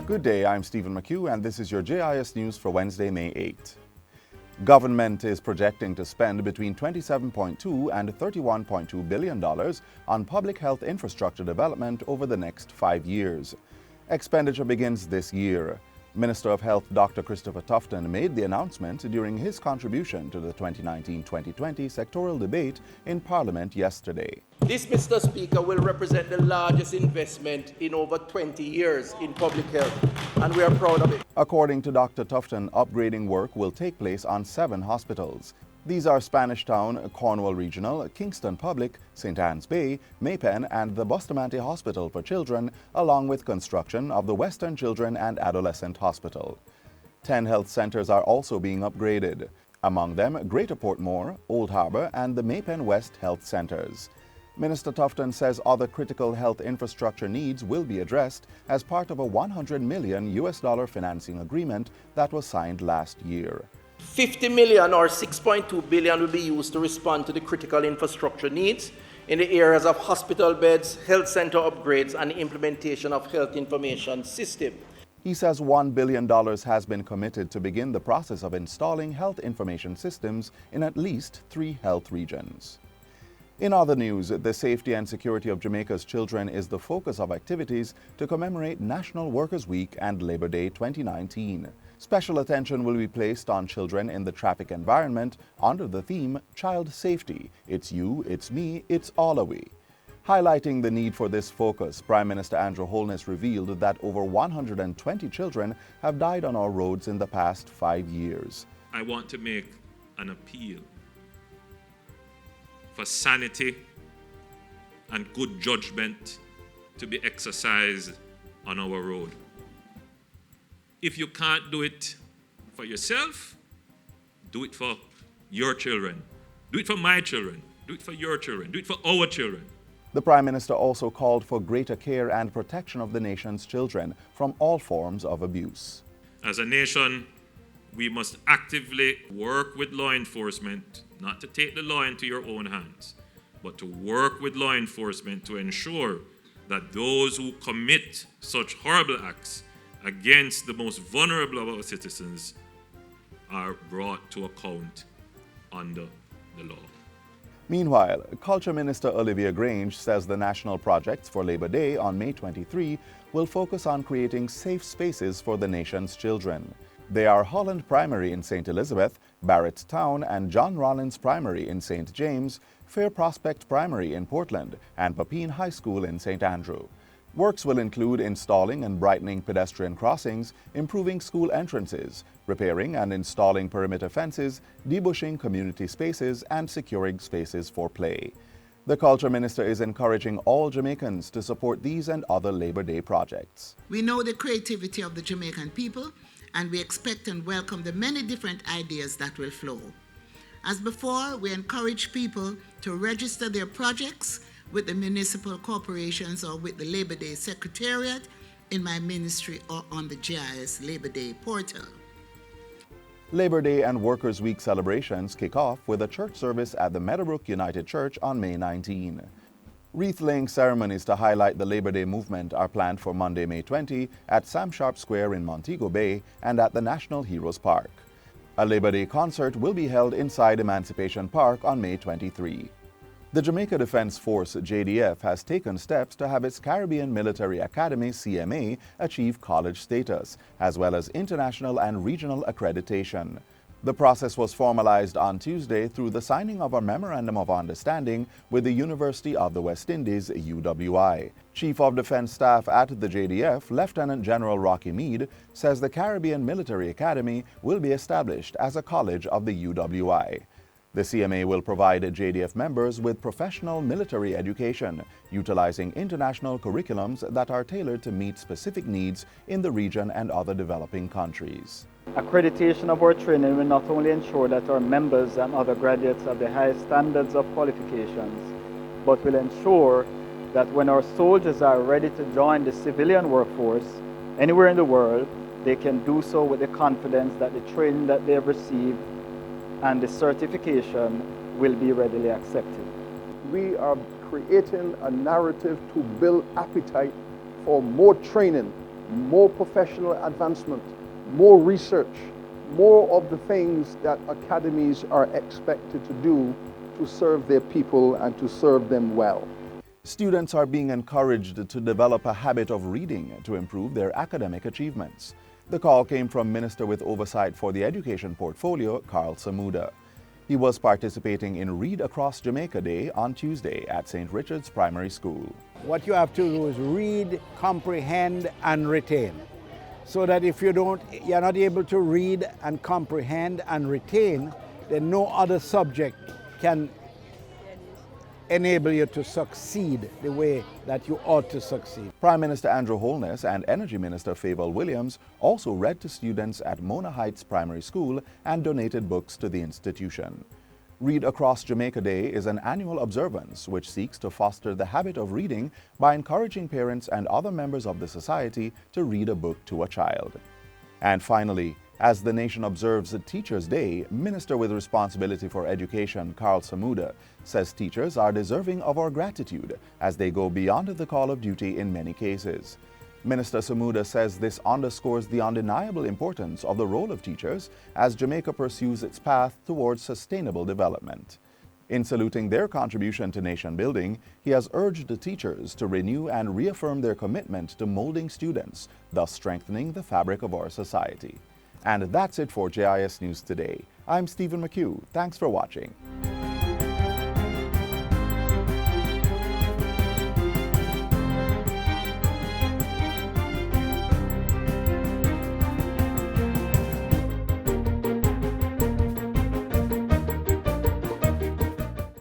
Good day, I'm Stephen McHugh, and this is your JIS News for Wednesday, May 8. Government is projecting to spend between $27.2 and $31.2 billion on public health infrastructure development over the next 5 years. Expenditure begins this year. Minister of Health Dr. Christopher Tufton made the announcement during his contribution to the 2019-2020 sectoral debate in Parliament yesterday. This, Mr. Speaker, will represent the largest investment in over 20 years in public health, and we are proud of it. According to Dr. Tufton, upgrading work will take place on 7 hospitals. These are Spanish Town, Caenwood Regional, Kingston Public, St. Anne's Bay, Maypen, and the Bustamante Hospital for Children, along with construction of the Western Children and Adolescent Hospital. 10 health centers are also being upgraded. Among them, Greater Portmore, Old Harbour, and the Maypen West Health Centers. Minister Tufton says other critical health infrastructure needs will be addressed as part of a $100 million financing agreement that was signed last year. 50 million or 6.2 billion will be used to respond to the critical infrastructure needs in the areas of hospital beds, health center upgrades, and implementation of health information system. He says $1 billion has been committed to begin the process of installing health information systems in at least 3 health regions. In other news, the safety and security of Jamaica's children is the focus of activities to commemorate National Workers' Week and Labor Day 2019. Special attention will be placed on children in the traffic environment under the theme Child Safety. It's you, it's me, it's all of we. Highlighting the need for this focus, Prime Minister Andrew Holness revealed that over 120 children have died on our roads in the past 5 years. I want to make an appeal for sanity and good judgment to be exercised on our road. If you can't do it for yourself, do it for your children. Do it for my children. Do it for your children. Do it for our children. The Prime Minister also called for greater care and protection of the nation's children from all forms of abuse. As a nation, we must actively work with law enforcement, not to take the law into your own hands, but to work with law enforcement to ensure that those who commit such horrible acts against the most vulnerable of our citizens are brought to account under the law. Meanwhile, Culture Minister Olivia Grange says the national projects for Labor Day on May 23 will focus on creating safe spaces for the nation's children. They are Holland Primary in St. Elizabeth, Barrett Town and John Rollins Primary in St. James, Fair Prospect Primary in Portland, and Papine High School in St. Andrew. Works will include installing and brightening pedestrian crossings, improving school entrances, repairing and installing perimeter fences, debushing community spaces, and securing spaces for play. The Culture Minister is encouraging all Jamaicans to support these and other Labor Day projects. We know the creativity of the Jamaican people, and we expect and welcome the many different ideas that will flow. As before, we encourage people to register their projects with the municipal corporations or with the Labor Day Secretariat in my ministry or on the JIS Labor Day portal. Labor Day and Workers' Week celebrations kick off with a church service at the Meadowbrook United Church on May 19. Wreath-laying ceremonies to highlight the Labor Day movement are planned for Monday, May 20 at Sam Sharp Square in Montego Bay and at the National Heroes Park. A Labor Day concert will be held inside Emancipation Park on May 23. The Jamaica Defense Force, JDF, has taken steps to have its Caribbean Military Academy, CMA, achieve college status, as well as international and regional accreditation. The process was formalized on Tuesday through the signing of a Memorandum of Understanding with the University of the West Indies, UWI. Chief of Defense Staff at the JDF, Lieutenant General Rocky Meade, says the Caribbean Military Academy will be established as a college of the UWI. The CMA will provide JDF members with professional military education, utilizing international curriculums that are tailored to meet specific needs in the region and other developing countries. Accreditation of our training will not only ensure that our members and other graduates have the highest standards of qualifications, but will ensure that when our soldiers are ready to join the civilian workforce anywhere in the world, they can do so with the confidence that the training that they have received and the certification will be readily accepted. We are creating a narrative to build appetite for more training more professional advancement, more research, more of the things that academies are expected to do to serve their people and to serve them well. Students are being encouraged to develop a habit of reading to improve their academic achievements. The call came from Minister with Oversight for the Education Portfolio, Carl Samuda. He was participating in Read Across Jamaica Day on Tuesday at St. Richard's Primary School. What you have to do is read, comprehend, and retain. So that if you're not able to read and comprehend and retain, then no other subject can enable you to succeed the way that you ought to succeed. Prime Minister Andrew Holness and Energy Minister Favour Williams also read to students at Mona Heights Primary School and donated books to the institution. Read Across Jamaica Day is an annual observance which seeks to foster the habit of reading by encouraging parents and other members of the society to read a book to a child. And finally, as the nation observes Teachers' Day, Minister with Responsibility for Education, Carl Samuda, says teachers are deserving of our gratitude as they go beyond the call of duty in many cases. Minister Samuda says this underscores the undeniable importance of the role of teachers as Jamaica pursues its path towards sustainable development. In saluting their contribution to nation building, he has urged the teachers to renew and reaffirm their commitment to molding students, thus strengthening the fabric of our society. And that's it for JIS News Today. I'm Stephen McHugh. Thanks for watching.